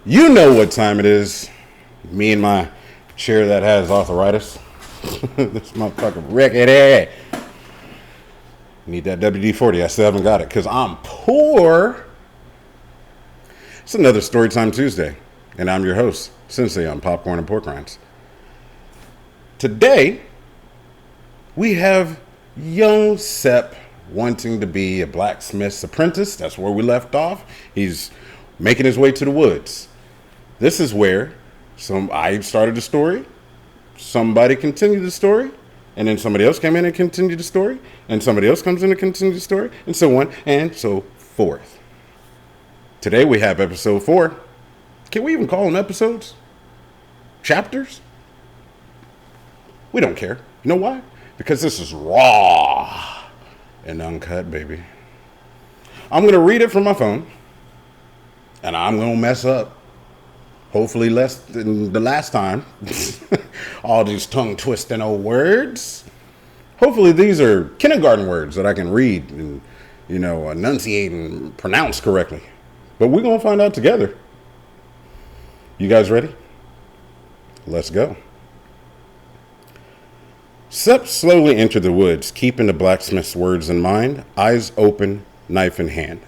You know what time it is. Me and my chair that has arthritis. This motherfucker rickety. Need that WD-40. I still haven't got it because I'm poor. It's another Storytime Tuesday, and I'm your host, Sensei on Popcorn and Pork Rinds. Today, we have young Sepp wanting to be a blacksmith's apprentice. That's where we left off. He's making his way to the woods. This is where I started the story, somebody continued the story, and then somebody else came in and continued the story, and somebody else comes in and continues the story, and so on and so forth. Today we have episode 4. Can we even call them episodes? Chapters? We don't care. You know why? Because this is raw and uncut, baby. I'm going to read it from my phone, and I'm going to mess up. Hopefully less than the last time. All these tongue-twisting old words. Hopefully these are kindergarten words that I can read and, enunciate and pronounce correctly. But we're going to find out together. You guys ready? Let's go. Sepp slowly entered the woods, keeping the blacksmith's words in mind, eyes open, knife in hand.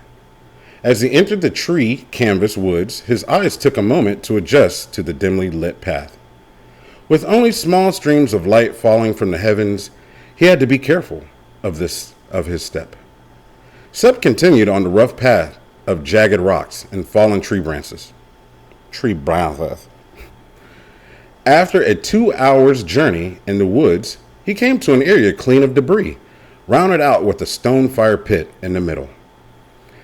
As he entered the tree canvas woods, his eyes took a moment to adjust to the dimly lit path. With only small streams of light falling from the heavens, he had to be careful of his step. Sepp continued on the rough path of jagged rocks and fallen tree branches. After a 2 hours journey in the woods, he came to an area clean of debris, rounded out with a stone fire pit in the middle,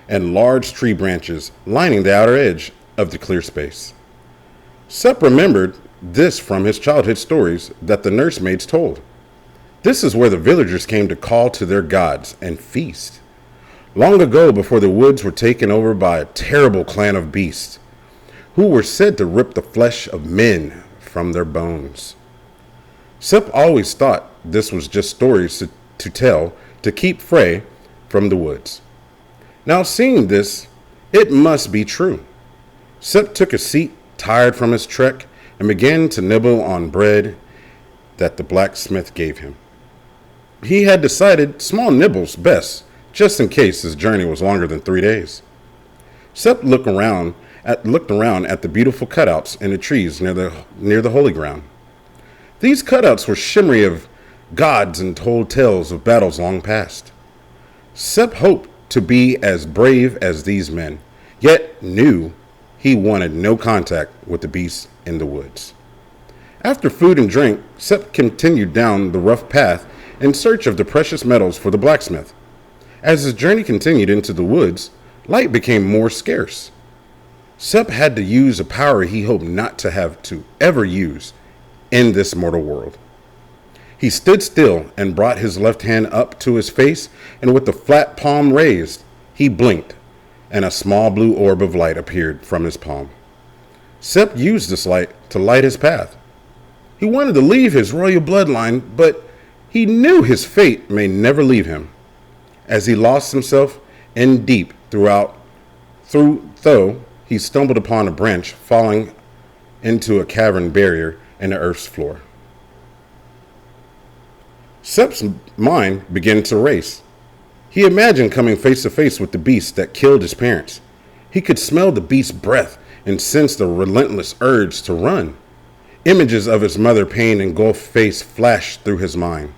and large tree branches lining the outer edge of the clear space. Sepp remembered this from his childhood stories that the nursemaids told. This is where the villagers came to call to their gods and feast. Long ago, before the woods were taken over by a terrible clan of beasts, who were said to rip the flesh of men from their bones. Sepp always thought this was just stories to tell to keep Frey from the woods. Now seeing this, it must be true. Sepp took a seat, tired from his trek, and began to nibble on bread that the blacksmith gave him. He had decided small nibbles best, just in case his journey was longer than 3 days. Sepp looked around at the beautiful cutouts in the trees near the holy ground. These cutouts were shimmery of gods and told tales of battles long past. Sepp hoped to be as brave as these men, yet knew he wanted no contact with the beasts in the woods. After food and drink, Sepp continued down the rough path in search of the precious metals for the blacksmith. As his journey continued into the woods, light became more scarce. Sepp had to use a power he hoped not to have to ever use in this mortal world. He stood still and brought his left hand up to his face, and with the flat palm raised, he blinked, and a small blue orb of light appeared from his palm. Sepp used this light to light his path. He wanted to leave his royal bloodline, but he knew his fate may never leave him. As he lost himself in deep though he stumbled upon a branch falling into a cavern barrier in the earth's floor. Sepp's mind began to race. He imagined coming face to face with the beast that killed his parents. He could smell the beast's breath and sense the relentless urge to run. Images of his mother pain engulfed face flashed through his mind.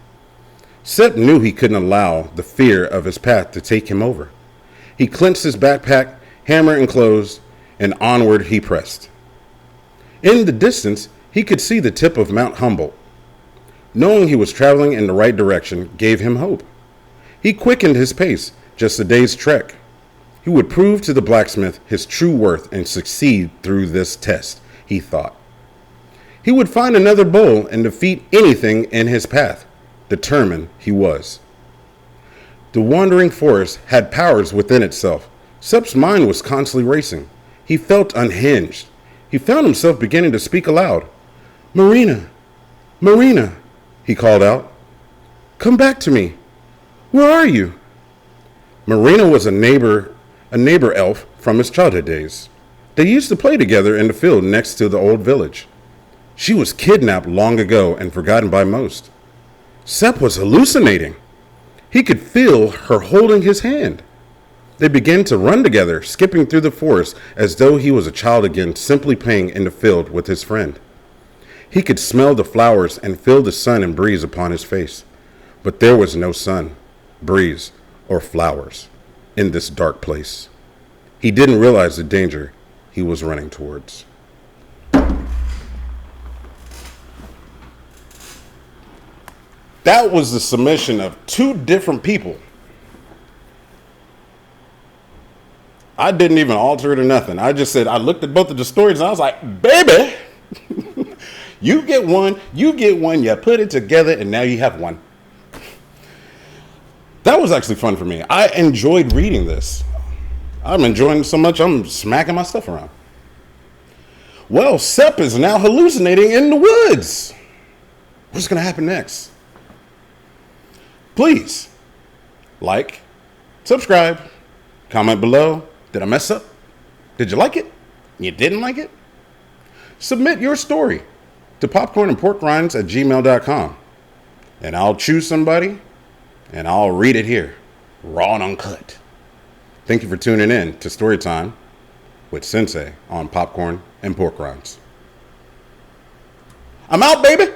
Sepp knew he couldn't allow the fear of his path to take him over. He clenched his backpack, hammer enclosed, and onward he pressed. In the distance, he could see the tip of Mount Humboldt. Knowing he was traveling in the right direction gave him hope. He quickened his pace, just a day's trek. He would prove to the blacksmith his true worth and succeed through this test, he thought. He would find another bull and defeat anything in his path, determined he was. The wandering forest had powers within itself. Sepp's mind was constantly racing. He felt unhinged. He found himself beginning to speak aloud. "Marina! Marina!" he called out. "Come back to me. Where are you?" Marina was a neighbor elf from his childhood days. They used to play together in the field next to the old village. She was kidnapped long ago and forgotten by most. Sepp was hallucinating. He could feel her holding his hand. They began to run together, skipping through the forest as though he was a child again, simply playing in the field with his friend. He could smell the flowers and feel the sun and breeze upon his face. But there was no sun, breeze, or flowers in this dark place. He didn't realize the danger he was running towards. That was the submission of two different people. I didn't even alter it or nothing. I just said, I looked at both of the stories and I was like, baby, you get one, you put it together, and now you have one. That was actually fun for me. I enjoyed reading this. I'm enjoying it so much, I'm smacking my stuff around. Well, Sepp is now hallucinating in the woods. What's going to happen next? Please, like, subscribe, comment below. Did I mess up? Did you like it? You didn't like it? Submit your story to popcornandporkrinds@gmail.com. And I'll choose somebody and I'll read it here, raw and uncut. Thank you for tuning in to Storytime with Sensei on Popcorn and Pork Rinds. I'm out, baby.